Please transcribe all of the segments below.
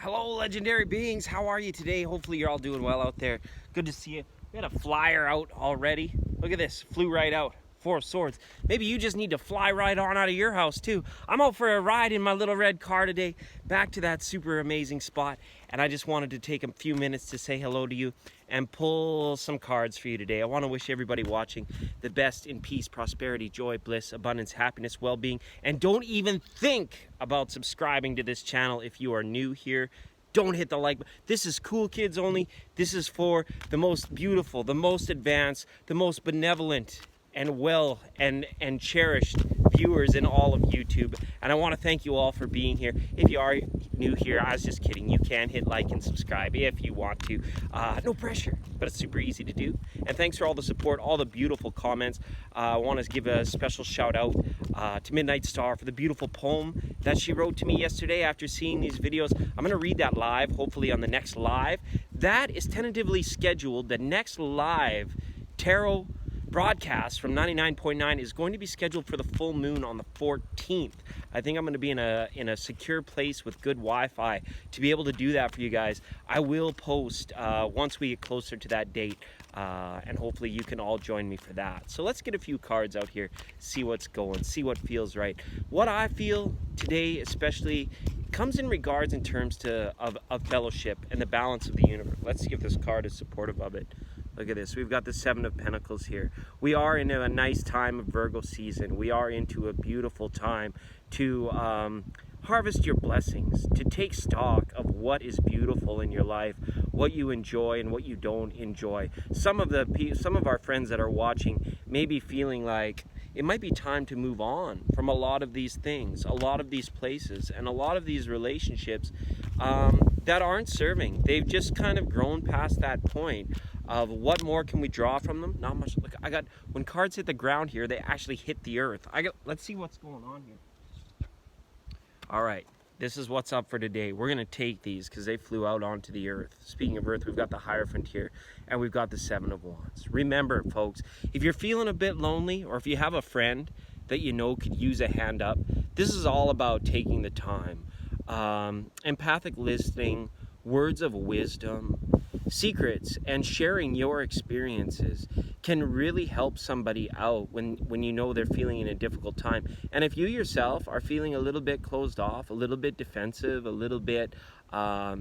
Hello, legendary beings. How are you today? Hopefully you're all doing well out there. Good to see you. We had a flyer out already. Look at this, flew right out. Four of Swords. Maybe you just need to fly right on out of your house too. I'm out for a ride in my little red car today, back to that super amazing spot, and I just wanted to take a few minutes to say hello to you and pull some cards for you today. I want to wish everybody watching the best in peace, prosperity, joy, bliss, abundance, happiness, well-being, and don't even think about subscribing to this channel if you are new here. Don't hit the like button. This is cool kids only. This is for the most beautiful, the most advanced, the most benevolent, and well and cherished viewers in all of YouTube. And I want to thank you all for being here. If you are new here, I was just kidding. You can hit like and subscribe if you want to. No pressure, but it's super easy to do. And thanks for all the support, all the beautiful comments. I want to give a special shout out to Midnight Star for the beautiful poem that she wrote to me yesterday after seeing these videos. I'm going to read that live, hopefully on the next live. That is tentatively scheduled. The next live tarot broadcast from 99.9 is going to be scheduled for the full moon on the 14th. I think I'm going to be in a secure place with good Wi-Fi to be able to do that for you guys. I will post once we get closer to that date, and hopefully you can all join me for that. So let's get a few cards out here, see what's going, see what feels right. What I feel today especially comes in regards in terms of fellowship and the balance of the universe. Let's see if this card is supportive of it. Look at this. We've got the Seven of Pentacles here. We are in a nice time of Virgo season. We are into a beautiful time to harvest your blessings, to take stock of what is beautiful in your life, what you enjoy and what you don't enjoy. Some of our friends that are watching may be feeling like it might be time to move on from a lot of these things, a lot of these places, and a lot of these relationships that aren't serving. They've just kind of grown past that point of what more can we draw from them? Not much. Look, when cards hit the ground here, they actually hit the earth. Let's see what's going on here. All right, this is what's up for today. We're gonna take these because they flew out onto the earth. Speaking of earth, we've got the Hierophant here, and we've got the Seven of Wands. Remember, folks, if you're feeling a bit lonely, or if you have a friend that you know could use a hand up, this is all about taking the time. Empathic listening, words of wisdom, secrets, and sharing your experiences can really help somebody out when you know they're feeling in a difficult time. And if you yourself are feeling a little bit closed off, a little bit defensive, a little bit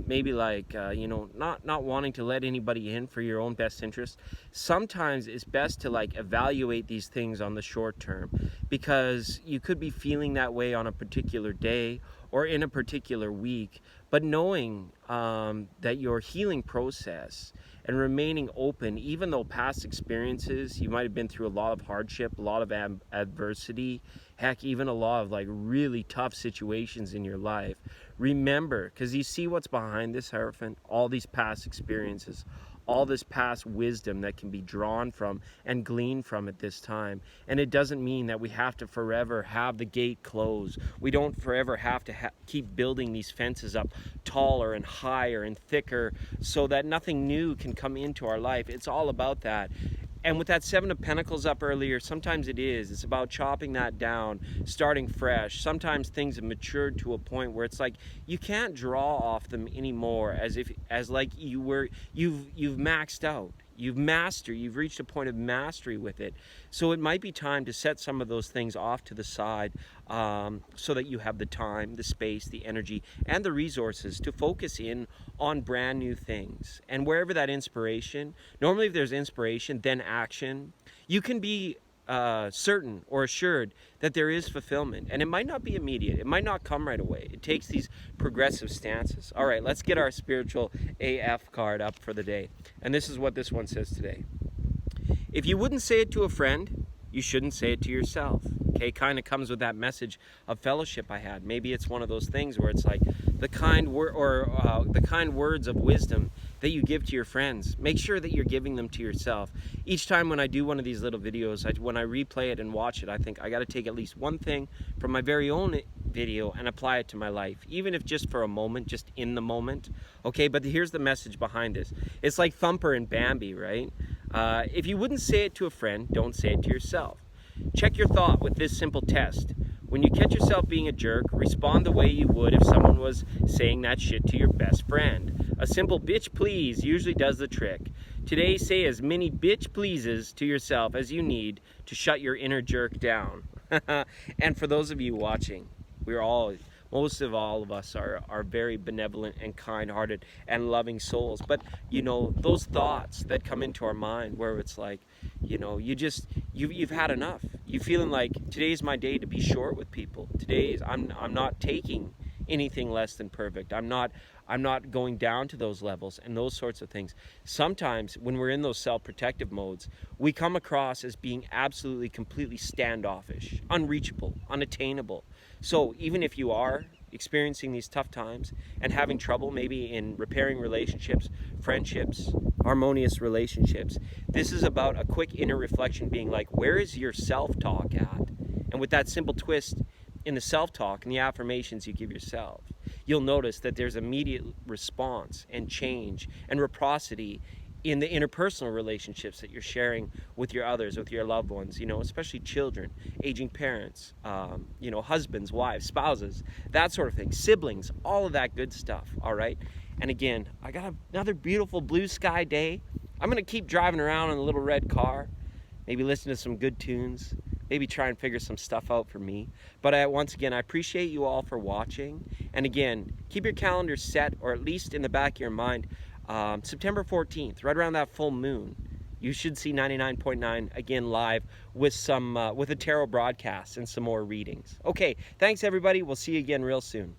maybe like not wanting to let anybody in for your own best interest, sometimes it's best to like evaluate these things on the short term, because you could be feeling that way on a particular day or in a particular week, but knowing that your healing process and remaining open, even though past experiences, you might have been through a lot of hardship, a lot of adversity, heck, even a lot of like really tough situations in your life. Remember, because you see what's behind this Hierophant, all these past experiences, all this past wisdom that can be drawn from and gleaned from at this time. And it doesn't mean that we have to forever have the gate closed. We don't forever have to keep building these fences up taller and higher and thicker so that nothing new can come into our life. It's all about that. And with that Seven of Pentacles up earlier, sometimes it's about chopping that down, starting fresh. Sometimes things have matured to a point where it's like you can't draw off them anymore as like you've maxed out. You've reached a point of mastery with it. So it might be time to set some of those things off to the side so that you have the time, the space, the energy, and the resources to focus in on brand new things. And wherever that inspiration, normally if there's inspiration, then action, you can be certain or assured that there is fulfillment. And it might not be immediate. It might not come right away. It takes these progressive stances. All right, let's get our spiritual AF card up for the day. And this is what this one says today. If you wouldn't say it to a friend, you shouldn't say it to yourself. Okay, kind of comes with that message of fellowship I had. Maybe it's one of those things where it's like the kind words of wisdom that you give to your friends. Make sure that you're giving them to yourself. Each time when I do one of these little videos, when I replay it and watch it, I think I got to take at least one thing from my very own video and apply it to my life, even if just for a moment, just in the moment. Okay, but here's the message behind this. It's like Thumper and Bambi, right? If you wouldn't say it to a friend, don't say it to yourself. Check your thought with this simple test. When you catch yourself being a jerk, respond the way you would if someone was saying that shit to your best friend. A simple bitch please usually does the trick. Today, say as many bitch pleases to yourself as you need to shut your inner jerk down. And for those of you watching, most of all of us are very benevolent and kind-hearted and loving souls. But you know, those thoughts that come into our mind where it's like, you know, you've had enough. You feeling like today's my day to be short with people. I'm not taking anything less than perfect. I'm not going down to those levels and those sorts of things. Sometimes when we're in those self-protective modes, we come across as being absolutely completely standoffish, unreachable, unattainable. So even if you are experiencing these tough times and having trouble maybe in repairing relationships, friendships, harmonious relationships, this is about a quick inner reflection being like, where is your self-talk at? And with that simple twist in the self-talk and the affirmations you give yourself, you'll notice that there's immediate response and change and reciprocity in the interpersonal relationships that you're sharing with your others, with your loved ones, you know, especially children, aging parents, you know, husbands, wives, spouses, that sort of thing, siblings, all of that good stuff, all right? And again, I got another beautiful blue sky day. I'm gonna keep driving around in a little red car, maybe listen to some good tunes, maybe try and figure some stuff out for me. But once again, I appreciate you all for watching. And again, keep your calendar set, or at least in the back of your mind, September 14th, right around that full moon, you should see 99.9 again live with with a tarot broadcast and some more readings. Okay, thanks everybody. We'll see you again real soon.